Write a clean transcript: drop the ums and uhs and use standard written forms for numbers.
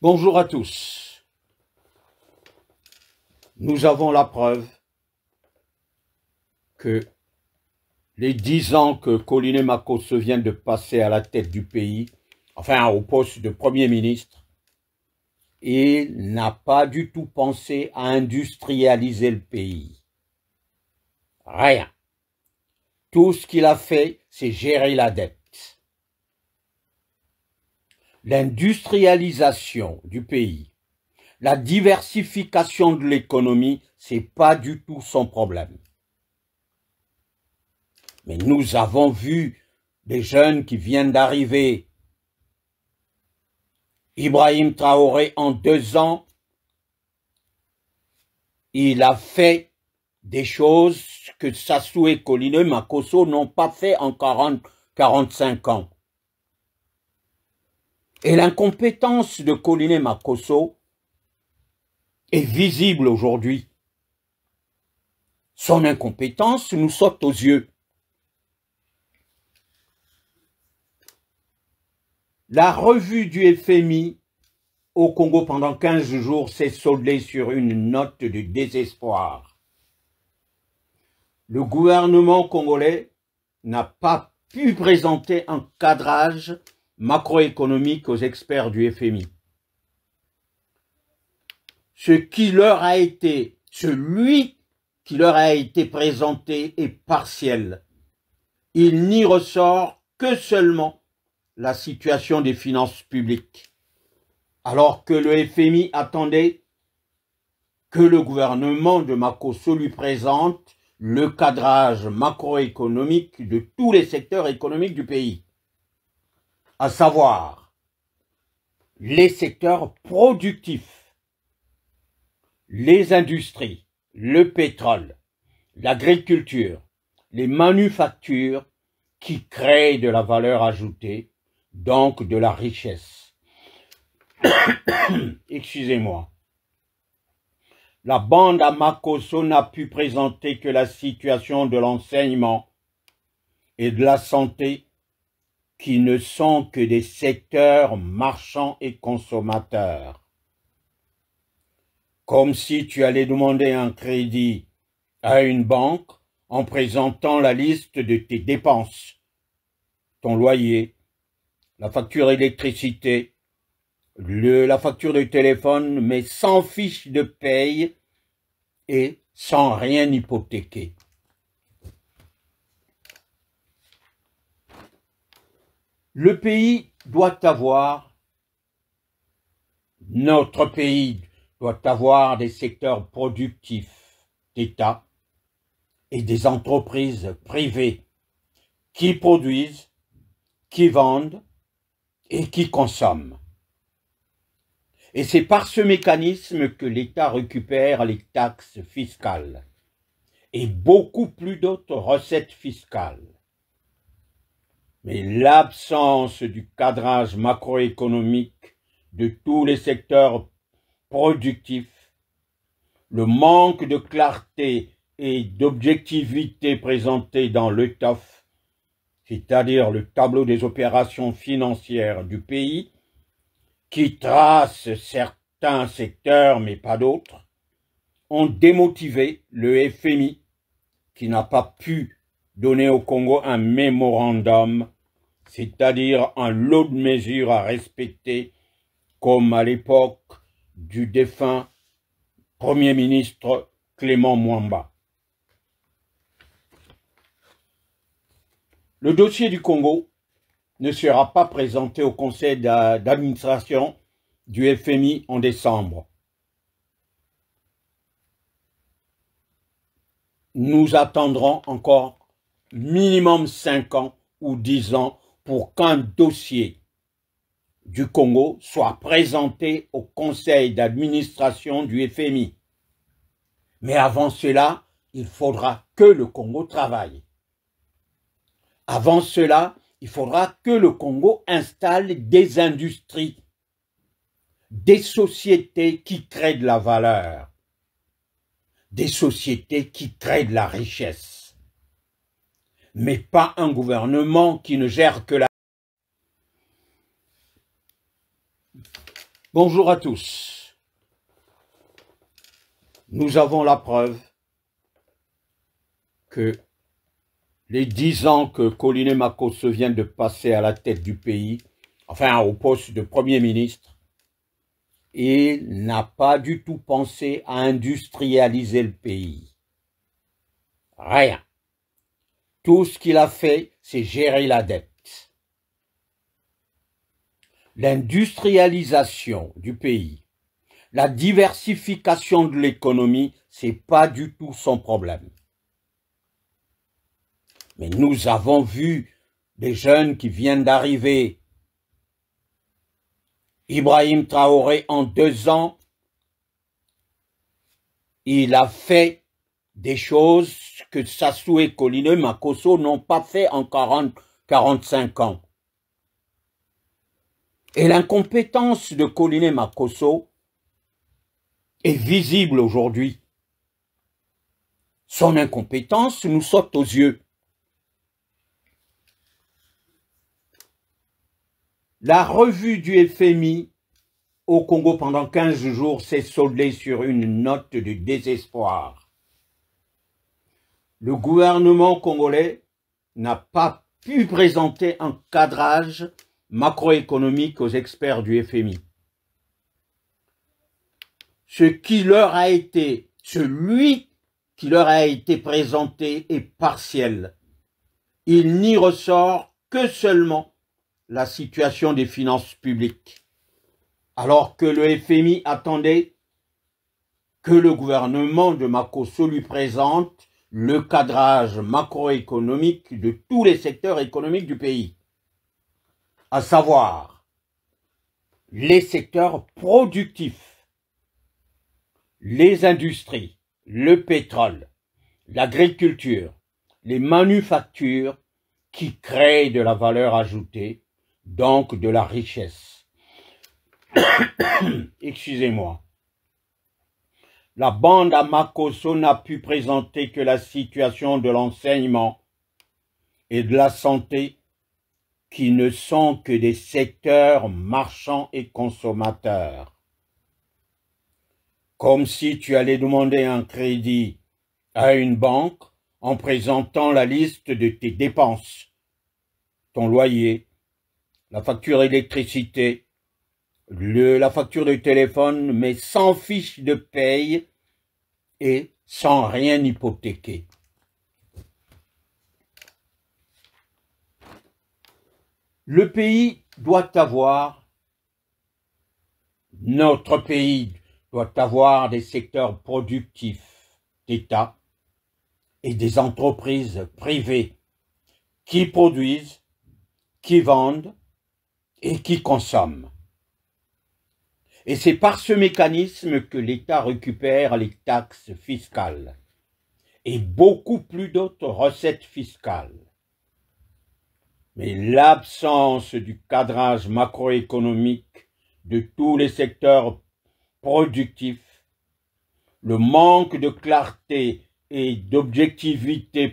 Bonjour à tous. Nous avons la preuve que les 10 ans que Colline Makosso vient de passer à la tête du pays, enfin au poste de Premier ministre, il n'a pas du tout pensé à industrialiser le pays. Rien. Tout ce qu'il a fait, c'est gérer la dette. L'industrialisation du pays, la diversification de l'économie, c'est pas du tout son problème. Mais nous avons vu des jeunes qui viennent d'arriver. Ibrahim Traoré, en 2 ans, il a fait des choses que Sassou et Colline Makosso n'ont pas fait en 45 ans. Et l'incompétence de Colline Makosso est visible aujourd'hui. Son incompétence nous saute aux yeux. La revue du FMI au Congo pendant 15 jours s'est soldée sur une note de désespoir. Le gouvernement congolais n'a pas pu présenter un cadrage macroéconomique aux experts du FMI. Celui qui leur a été présenté est partiel. Il n'y ressort que seulement la situation des finances publiques, alors que le FMI attendait que le gouvernement de Makosso lui présente le cadrage macroéconomique de tous les secteurs économiques du pays, à savoir les secteurs productifs, les industries, le pétrole, l'agriculture, les manufactures qui créent de la valeur ajoutée, donc de la richesse. Excusez-moi. La bande à Makosso n'a pu présenter que la situation de l'enseignement et de la santé, qui ne sont que des secteurs marchands et consommateurs. Comme si tu allais demander un crédit à une banque en présentant la liste de tes dépenses, ton loyer, la facture d'électricité, la facture de téléphone, mais sans fiche de paye et sans rien hypothéquer. Notre pays doit avoir des secteurs productifs d'État et des entreprises privées qui produisent, qui vendent et qui consomment. Et c'est par ce mécanisme que l'État récupère les taxes fiscales et beaucoup plus d'autres recettes fiscales. Mais l'absence du cadrage macroéconomique de tous les secteurs productifs, le manque de clarté et d'objectivité présenté dans le TOF, c'est-à-dire le tableau des opérations financières du pays, qui trace certains secteurs mais pas d'autres, ont démotivé le FMI, qui n'a pas pu donner au Congo un mémorandum, c'est-à-dire un lot de mesures à respecter, comme à l'époque du défunt Premier ministre Clément Mwamba. Le dossier du Congo ne sera pas présenté au conseil d'administration du FMI en décembre. Nous attendrons encore minimum 5 ans ou 10 ans pour qu'un dossier du Congo soit présenté au conseil d'administration du FMI. Mais avant cela, il faudra que le Congo travaille. Avant cela, il faudra que le Congo installe des industries, des sociétés qui créent de la valeur, des sociétés qui créent de la richesse, mais pas un gouvernement qui ne gère que la Bonjour à tous. Nous avons la preuve que les 10 ans que Colline Makosso vient de passer à la tête du pays, enfin au poste de Premier ministre, il n'a pas du tout pensé à industrialiser le pays. Rien. Tout ce qu'il a fait, c'est gérer la dette. L'industrialisation du pays, la diversification de l'économie, c'est pas du tout son problème. Mais nous avons vu des jeunes qui viennent d'arriver. Ibrahim Traoré, en 2 ans, il a fait des choses que Sassou et Colline Makosso n'ont pas fait en 45 ans. Et l'incompétence de Colline Makosso est visible aujourd'hui. Son incompétence nous saute aux yeux. La revue du FMI au Congo pendant 15 jours s'est soldée sur une note de désespoir. Le gouvernement congolais n'a pas pu présenter un cadrage macroéconomique aux experts du FMI. Celui qui leur a été présenté est partiel. Il n'y ressort que seulement la situation des finances publiques, alors que le FMI attendait que le gouvernement de Makosso lui présente le cadrage macroéconomique de tous les secteurs économiques du pays, à savoir les secteurs productifs, les industries, le pétrole, l'agriculture, les manufactures qui créent de la valeur ajoutée, donc de la richesse. Excusez-moi. La bande à Makosso n'a pu présenter que la situation de l'enseignement et de la santé, qui ne sont que des secteurs marchands et consommateurs. Comme si tu allais demander un crédit à une banque en présentant la liste de tes dépenses, ton loyer, la facture d'électricité, la facture de téléphone, mais sans fiche de paye et sans rien hypothéquer. Le pays doit avoir, notre pays doit avoir des secteurs productifs d'État et des entreprises privées qui produisent, qui vendent et qui consomment. Et c'est par ce mécanisme que l'État récupère les taxes fiscales et beaucoup plus d'autres recettes fiscales. Mais l'absence du cadrage macroéconomique de tous les secteurs productifs, le manque de clarté et d'objectivité